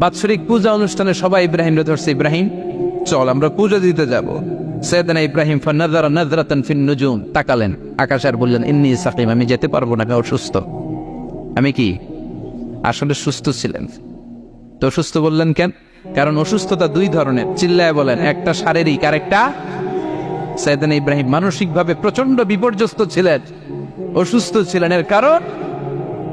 বাৎসরিক পূজা অনুষ্ঠানে সবাই ইব্রাহিমরে ধরছে, ইব্রাহিম চল আমরা পূজা দিতে যাব। সাইয়েদনা ইব্রাহিম ফানাযারা নাযরাতান ফিন নুজুম, তাকালেন আকাশে আর বললেন ইন্নী সাকিম, আমি যেতে পারবো না, আমি অসুস্থ। আমি কি আসলে সুস্থ ছিলেন? তো অসুস্থ বললেন কেন? কারণ অসুস্থতা দুই ধরনের, চিল্লায় বলেন, একটা শারীরিক আর একটা। সাইয়েদনা ইব্রাহিম মানসিকভাবে প্রচন্ড বিপর্যস্ত ছিলেন, অসুস্থ ছিলেন। এর কারণ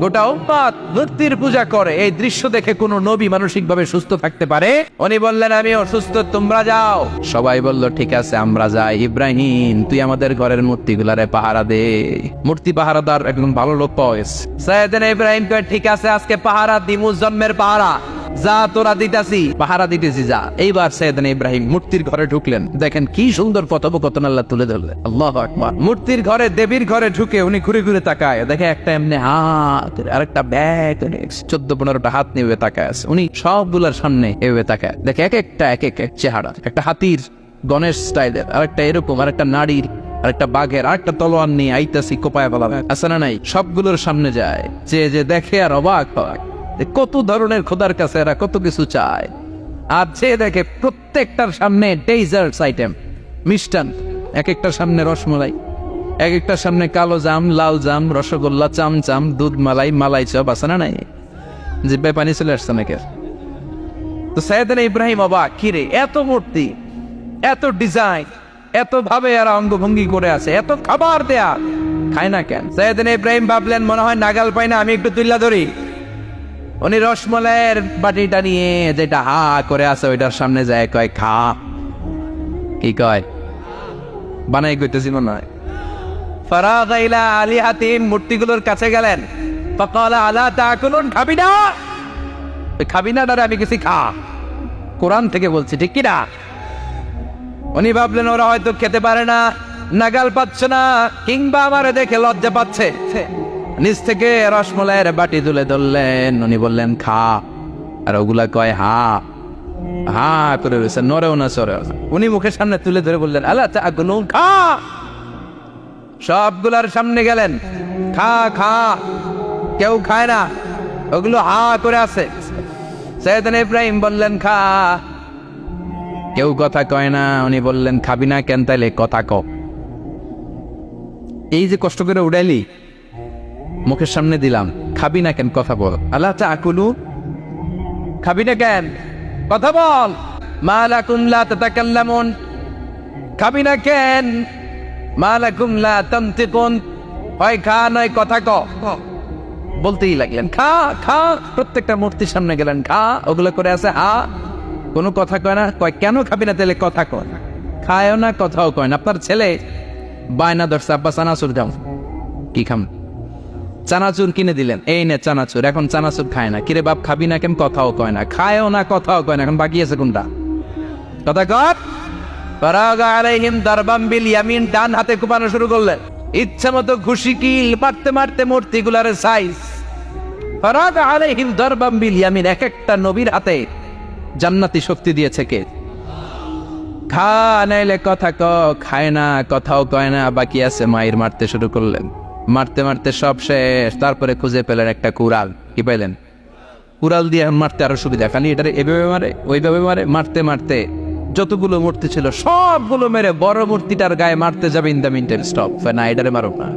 গোটা উম্মত মূর্তির পূজা করে, এই দৃশ্য দেখে কোন নবী মানসিকভাবে সুস্থ থাকতে পারে? উনি বললেন আমি অসুস্থ, তোমরা যাও। সবাই বলল ঠিক আছে আমরা যাই। ইব্রাহিম তুই আমাদের ঘরের মূর্তিগুলারে পাহারা দে। মূর্তি পাহারাদার একজন ভালো লোক পাওয়া গেছে। সাইয়েদনা ইব্রাহিম কয় ঠিক আছে আজকে পাহারা দিমু, জন্মের পাহারা, যা তোরা দিতাছি, পাহারা দিতেছি যা। এইবার সাইয়েদনা ইব্রাহিম মূর্তির ঘরে ঢুকলেন, দেখেন কি সুন্দর কথোপকথন আল্লাহ তুলে ধরলেন। আল্লাহু আকবার। মূর্তির ঘরে, দেবীর ঘরে ঢুকে উনি ঘুরে ঘুরে তাকায়, দেখে একটা এমনি হাত আর একটা ব্যাগ, 14-15টা হাত নিয়ে তাকায় আছে। উনি সবগুলার সামনে এভাবে তাকায়, দেখে এক একটা এক এক চেহারা, একটা হাতির গণেশ স্টাইলের, আর একটা এরকম, আর একটা নারীর, আর একটা বাঘের, আর একটা তলোয়ার নিয়ে আইতাছি কোপায় ফেলা আছে না নাই। সবগুলোর সামনে যায়, যে দেখে আর অবাক হয় কত ধরনের খোদার কাছে এরা কত কিছু চায়। আর যে দেখে প্রত্যেকটার সামনে ডেজার্টস আইটেম, মিষ্টান, এক একটার সামনে রসমলাই, এক একটার সামনে কালো জাম, লাল জাম, রসগোল্লা, চামচাম, দুধ মালাই, মালাই চপ আছে না নাই। জিব্বায় পানি চলে আসছে নাকি? তো সাইয়েদনা ইব্রাহিম অবাক, কিরে এত মূর্তি, এত ডিজাইন, এত ভাবে এরা অঙ্গভঙ্গি করে আছে, এত খাবার দেয়া, খায় না কেন? সাইয়েদনা ইব্রাহিম ভাবলেন মনে হয় নাগাল পাই না, আমি একটু তুল্লা ধরি। উনি রসমলাইয়ের বাটিটা নিয়ে, যেটা হা করে আছে ওইটার সামনে যায়, কয় খা। কি কয়? বানাই কইতেছি মনে হয়। ফারাগা ইলা আলিহাতিহিম, মূর্তিগুলোর কাছে গেলেন। ফাকালা আলা তাকুলুন, খাবি না? খাবি না দাঁড়া, আমি কিছু খা, কোরআন থেকে বলছি, ঠিক কি না? উনি ভাবলেন ওরা হয়তো খেতে পারে না, নাগাল পাচ্ছে না, কিংবা আমারে দেখে লজ্জা পাচ্ছে। নিচ থেকে রসমলাইয়ের বাটি তুলে ধরলেন, উনি বললেন খা। আর ওগুলা কয় হা হা করে রয়েছে, নরেও না সরেও না। উনি মুখের সামনে তুলে ধরে বললেন আল্লাহ তাকুলুন, খা। সবগুলার সামনে গেলেন, খা খা। কেউ খায় না, ওগুলো হা করে আছে। সাইয়েদনা ইব্রাহিম বললেন খা, কেউ কথা কয় না। উনি বললেন খাবি না কেন? তাইলে কথা ক। এই যে কষ্ট করে উড়াইলি, মুখের সামনে দিলাম, খাবি না কেন? কথা বল। আল্লাহ তাকুলু, খাবি না কেন? কথা বল। মা লাকুম লা তাতাকাল্লামুন, খাবি না কেন? মা লাকুম লা তানতিকুন, হয় খা নয় কথা ক। বলতেই লাগলেন খা খা। প্রত্যেকটা মূর্তির সামনে গেলেন, খা। ওগুলো করে আছে হা, কোনো কথা কয় না। কয় কেন খাবি না? তাহলে কথা কয়। খায়ও না, কথাও কয় না। আপনার ছেলে বায়না ধরছে, আব্বা চানাচুর দাও। কি খাম? চানাচুর কিনে দিলেন, এই নে চানাচুর। এখন চানাচুর খায় না। কিরে বাপ খাবি না কেন? কথাও কয় না। খায়ও না, কথাও কয় না। এখন বাকি আছে কোনটা? কথা কর। ফারাগা আলাইহিম দারবাম বিল ইয়ামিন, ডান হাতে কোপানো শুরু করলেন, ইচ্ছা মতো ঘুষি কিল মারতে মারতে মূর্তিগুলার সাইজ। ফারাগা আলাইহিম দারবাম বিল ইয়ামিন, এক একটা নবীর হাতে জান্নাতি শক্তি দিয়েছে কে? খা নাইলে কথা ক। খায় না, কথাও কয় না, বাকি আছে। মায়ের মারতে শুরু করলেন, মারতে মারতে সব শেষ। তারপরে খুঁজে পেলেন একটা কুড়াল। কি পাইলেন? কুড়াল দিয়ে মারতে আরো সুবিধা, খালি এটা এভাবে মারে, ওইভাবে মারে। মারতে মারতে যতগুলো মূর্তি ছিল সবগুলো মেরে বড় মূর্তিটার গায়ে মারতে যাবে, ইন দ্য মিনটাইম স্টপ, না এটারে মারো না।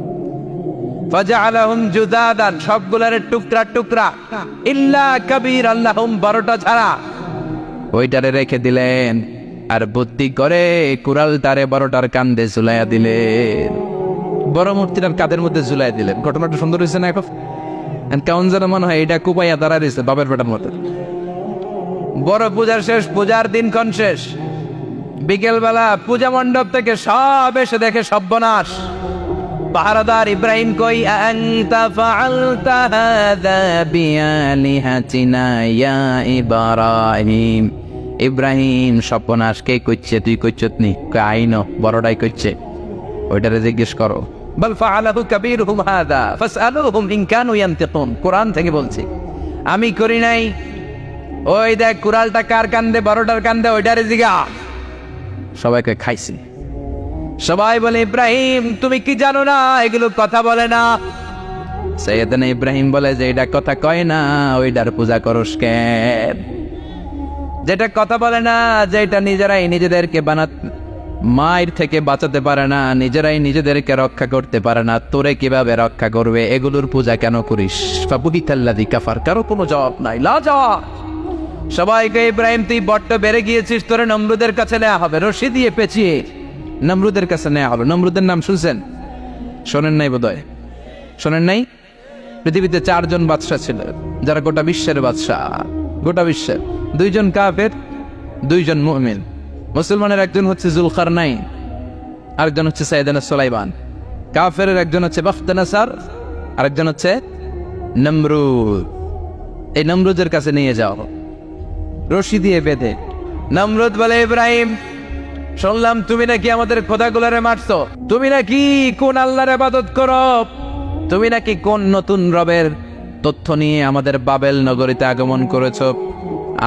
ফাজআলাহুম জুদাদান, সবগুলার টুকরা টুকরা, ইল্লা কাবীরান লাহুম, বড়টা ছাড়া ওইটারে রেখে দিলেন। আর বুদ্ধি করে কুড়ালটারে বড়টার কান্দে ঝুলাইয়া দিলেন, বড় মূর্তিটার কাদের মধ্যে ঝুলাই দিলেন। ঘটনাটা সুন্দর হয়েছে না? এখন কেমন যেন মনে হয় এটা কুপাইয়া দাঁড়া দিয়েছে বাবের বেটার মতো। বড় পূজার শেষ, পূজার দিনক্ষণ শেষ। বিকেলবেলা পূজা মণ্ডপ থেকে সব এসে দেখে সর্বনাশ। পাহারাদার ইব্রাহিম কই, আনতা ফাআলতা হাযা বিআলিহাতিনা ইয়া ইব্রাহিম। ইব্রাহিম সর্বনাশ কে কইছে? তুই কইছত নি? আইনো বড়টাই কইছে, ওইটারে জিজ্ঞেস করো। বাল ফাআলাহু কাবীরুহুম হাযা ফাসআলুহুম ইন কানু ইয়ানতিকুন, কোরআন থেকে বলছি, আমি করি নাই। ওই দেখ কুড়ালটা কার কান্দে, বড়টার কান্দে, ওইটারে জিগা। সবাইকে খাইছি। সবাই বলে ইব্রাহিম তুমি কি জানো না এগুলো কথা বলে না? সৈয়দনা ইব্রাহিম বলে যে এটা কথা কয় না, ওইটার পূজা করস কেন? যেটা কথা বলে না, যেটা নিজেরাই নিজেদেরকে মায়ের থেকে বাঁচাতে পারে না, নিজেরাই নিজেদেরকে রক্ষা করতে পারে না, তোরে কিভাবে রক্ষা করবে? এগুলোর পূজা কেন করিস? ফাবুহিতাল্লাযী কাফার। কারো কোনো জবাব নাই, লা জবাব। সবাইকে, ইব্রাহিম তুই বড্ড বেড়ে গিয়েছিস, তোরে নমরুদের কাছে নেওয়া হবে, রশি দিয়ে পেঁচিয়ে নমরুদের কাছে নেওয়া হবে। নমরুদের নাম শুনছেন? শোনেন নাই বোধহয়, শোনেন নাই? পৃথিবীতে 4 জন বাদশা ছিল, যারা গোটা বিশ্বের বাদশা, গোটা বিশ্বের। 2 জন কাফের, 2 জন মুমিন। মুসলমানের একজন হচ্ছে যুলকারনাইন, আরেকজন হচ্ছে সাইয়েদনা সুলাইমান। কাফেরের একজন হচ্ছে বাখতানাসার, আরেকজন হচ্ছে নমরুদ। এই নমরুদের কাছে নিয়ে যাও, রশি দিয়ে বেঁধে। নমরুদ বলে, ইব্রাহিম শুনলাম তুমি নাকি আমাদের খোদাগুলারে মারছো, তুমি নাকি কোন আল্লাহর ইবাদত করো, তুমি নাকি কোন নতুন রবের তথ্য নিয়ে আমাদের বাবেল নগরীতে আগমন করেছো।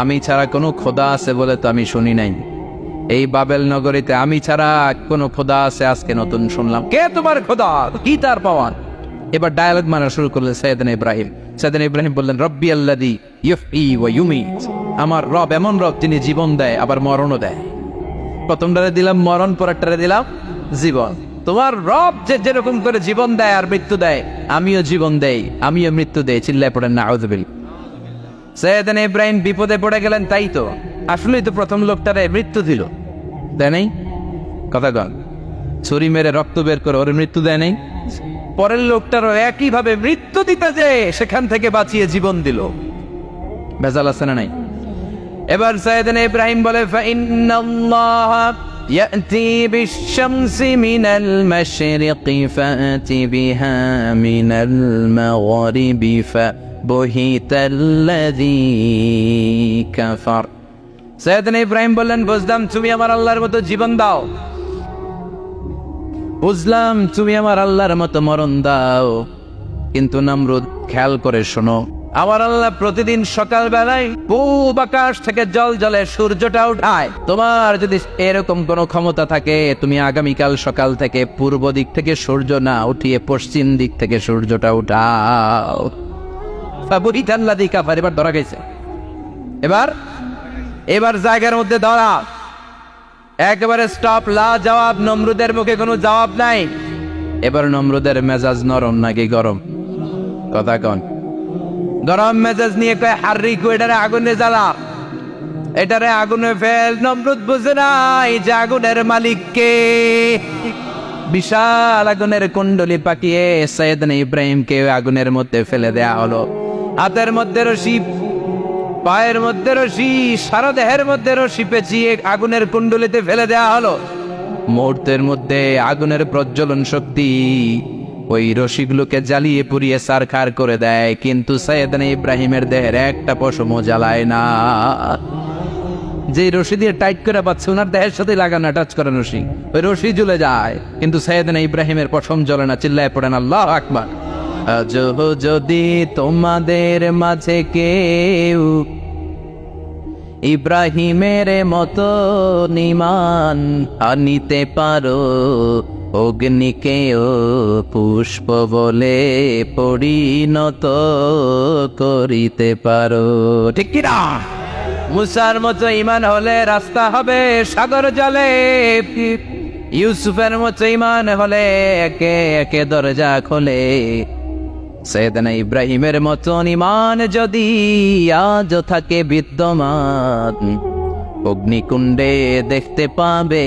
আমি ছাড়া কোনো খোদা আছে বলে তো আমি শুনি নাই। এই বাবেল নগরীতে আমি ছাড়া কোনো খোদা আছে আজকে নতুন শুনলাম। কে তোমার খোদা? কি তার পাওয়ান? এবার ডায়ালগ মারা শুরু করলেন সৈয়দনা ইব্রাহিম। সৈয়দনা ইব্রাহিম বললেন, রব্বি আল্লাযী ইউহয়ী ওয়া ইউমীত। আমার রব এমন রব যিনি জীবন দেয় আবার মরণও দেয়। প্রথমটারে দিলাম মরণ, পরেরটারে দিলাম জীবন। তোমার রব যে যেরকম করে জীবন দেয় আর মৃত্যু দেয়, আমিও জীবন দেই, আমিও মৃত্যু দেই। চিল্লায় পড়েন নাউযুবিল্লাহ। সৈয়দনা ইব্রাহিম বিপদে পড়ে গেলেন, তাই তো আসলেই তো প্রথম লোকটারে মৃত্যু দিল, দেয় নাই? কথা কন, ছুরি মেরে রক্ত বের করে ওর মৃত্যু দেয় নাই? পরের লোকটারও একইভাবে মৃত্যু দিতে যে সেখান থেকে বাঁচিয়ে জীবন দিল। ভেজাল আছে না নাই? এবার সৈয়দনা ইব্রাহিম বলে, ফাইন্নাল্লাহা ইয়াতি বিশ-শামসি মিনাল মাশরিকি ফাতি বিহা মিনাল মাগরিবি ফাবুহিতাল্লাযী কাফার। সৈয়দনা ইব্রাহিম বললেন, বুঝলাম তুমি আমার আল্লাহর মতো জীবন দাও, বুঝলাম তুমি আমার আল্লাহর মতো মরণ দাও, কিন্তু নমরুদ খেয়াল করে শোনো, আমার আল্লাহ প্রতিদিন সকাল বেলায় পূব আকাশ থেকে জল জলে সূর্যটা উঠায়। তোমার যদি এরকম কোনো ক্ষমতা থাকে, তুমি আগামীকাল সকাল থেকে পূর্ব দিক থেকে সূর্য না উঠিয়ে পশ্চিম দিক থেকে সূর্যটা উঠাও। ফাবুহিতাল্লাযী কাফার। এবার ধরা গেছে, এবার জায়গার মধ্যে ধরা, একেবারে স্টপ, লা জবাব। নমরুদের মুখে কোনো জবাব নাই। এবার নমরুদের মেজাজ নরম নাকি গরম? কথা কন। গরম মেজাজ নিয়ে কয়, হাররিকু, এটারে আগুনে জ্বালা, এটারে আগুনে ফেল। নমরুদ বুঝে নাই যে আগুনের মালিক কে। বিশাল আগুনের কুণ্ডলি পাকিয়ে সৈয়দনা ইব্রাহিমকে আগুনের মধ্যে ফেলে দেয়া হলো। হাতের মধ্যে রশি, পায়ের মধ্যে রশি, সারা দেহের মধ্যে রশি পেঁচিয়ে আগুনের কুণ্ডলিতে ফেলে দেয়া হলো। মুহূর্তের মধ্যে আগুনের প্রজ্বলন শক্তি ওই রশিগুলোকে জ্বালিয়ে পুড়িয়ে ছারখার করে দেয়, কিন্তু সৈয়দনা ইব্রাহিমের দেহের একটা পশমও জ্বালায় না। যে রশি দিয়ে টাইট করে পাচ্ছে, ওনার দেহের সাথে লাগানো টাচ করা রশি, ওই রশি জ্বলে যায়, কিন্তু সৈয়দনা ইব্রাহিমের পশম জ্বলে না। চিল্লায় পড়েন আল্লাহু আকবার। আজ যদি তোমাদের মাঝে কেউ ইব্রাহিমের মতো ঈমান আনিতে পারো, অগ্নিকেও পুষ্প বলে পরিণত করিতে পারো, ঠিক কি না? মুসার মতো ঈমান হলে রাস্তা হবে সাগর জলে, ইউসুফের মতো ঈমান হলে একে একে দরজা খোলে। সৈয়দনা ইব্রাহিমের মতন ঈমান যদি আজ থাকে বিদ্যমান, অগ্নিকুণ্ডে দেখতে পাবে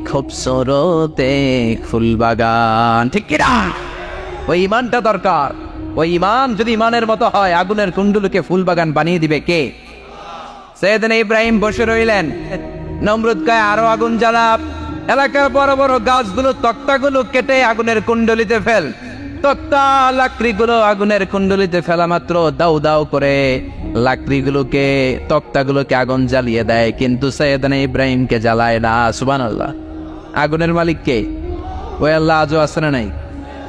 খুবসুরতে ফুলবাগান, ঠিক কি না? ওই ঈমানটা দরকার। ওই ঈমান যদি ঈমানের মতো হয়, আগুনের কুণ্ডলকে ফুলবাগান বানিয়ে দিবে কে? সৈয়দনা ইব্রাহিম বসে রইলেন। নমরুদ কয়, আরো আগুন জ্বালা, এলাকার বড় বড় গাছগুলো, তক্তাগুলো কেটে আগুনের কুণ্ডলিতে ফেল। তক্তা লাকড়িগুলো আগুনের কুণ্ডলিতে ফেলা মাত্র দাউ দাউ করে লাকড়িগুলোকে, তক্তাগুলোকে আগুন জ্বালিয়ে দেয়, কিন্তু সৈয়দনা ইব্রাহিমকে জ্বালায় না। সুবহানাল্লাহ। আগুনের মালিক কে? ওই আল্লাহ আজও আছে না নাই?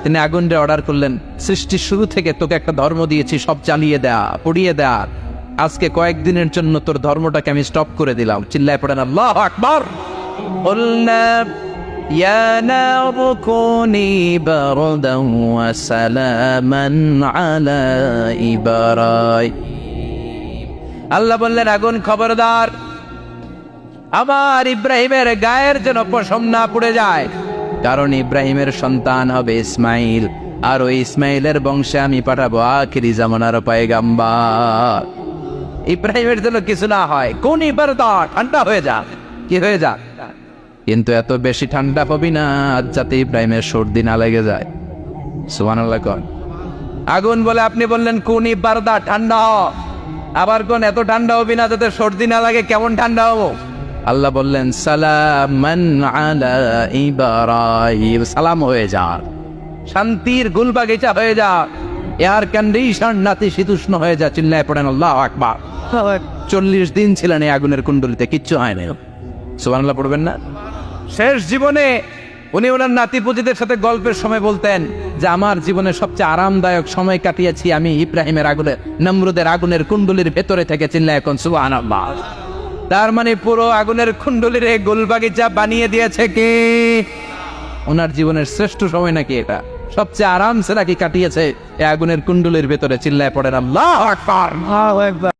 তিনি আগুনটা অর্ডার করলেন, সৃষ্টির শুরু থেকে তোকে একটা ধর্ম দিয়েছি, সব জ্বালিয়ে দেয়া, পুড়িয়ে দেয়া, আজকে কয়েকদিনের জন্য তোর ধর্মটাকে আমি স্টপ করে দিলাম। চিল্লায় পড়েন আল্লাহু আকবার। ইয়া নারু কুনি বারদান ওয়া সালামান আলা ইব্রাহিম। আল্লাহ বললেন, আগুন খবরদার, আমার ইব্রাহিমের গায়ের যেন পশম না পুড়ে যায়, কারণ ইব্রাহিমের সন্তান হবে ইসমাইল, আর ওই ইসমাইলের বংশে আমি পাঠাবো আখিরি জামানার পয়গাম্বার। ইব্রাহিমের জন্য কিছু না হয়, কোন ইবারদা, ঠান্ডা হয়ে যা, কি হয়ে যা, কিন্তু এত বেশি ঠান্ডা হবি না যাতে ইব্রাহিমের সর্দি না লেগে যায়। সুবহানাল্লাহ। কোন আগুন বলে আপনি বললেন কোন ইবারদা, ঠান্ডা হ, আবার কোন এত ঠান্ডা হবি না যাতে সর্দি না লাগে, কেমন ঠান্ডা হবো? আল্লাহ বললেন সালামান আলা ইব্রাহিম, সালাম হয়ে যা, শান্তির গুলবাগিচা হয়ে যা, এয়ার কন্ডিশন নাতিশীতোষ্ণ হয়ে যা। চিল্লায় পড়েন আল্লাহু আকবার। 40 দিন ছিলেন এই আগুনের কুণ্ডলিতে, কিচ্ছু হয় না। সুবহানাল্লাহ পড়বেন না? শেষ জীবনে উনি ওনার নাতিপুতিদের সাথে গল্পের সময় বলতেন যে আমার জীবনে সবচেয়ে আরামদায়ক সময় কাটিয়েছি আমি ইব্রাহিমের আগুনের, নমরুদের আগুনের কুণ্ডলির ভেতরে থেকে। চিল্লায় এখন সুবহানাল্লাহ। তার মানে পুরো আগুনের কুণ্ডলির গোলবাগিচা বানিয়ে দিয়েছে কে? ওনার জীবনের শ্রেষ্ঠ সময় নাকি এটা, সবচেয়ে আরামসে নাকি কাটিয়েছে এই আগুনের কুণ্ডলির ভেতরে। চিল্লায় পড়েন আল্লাহু আকবার।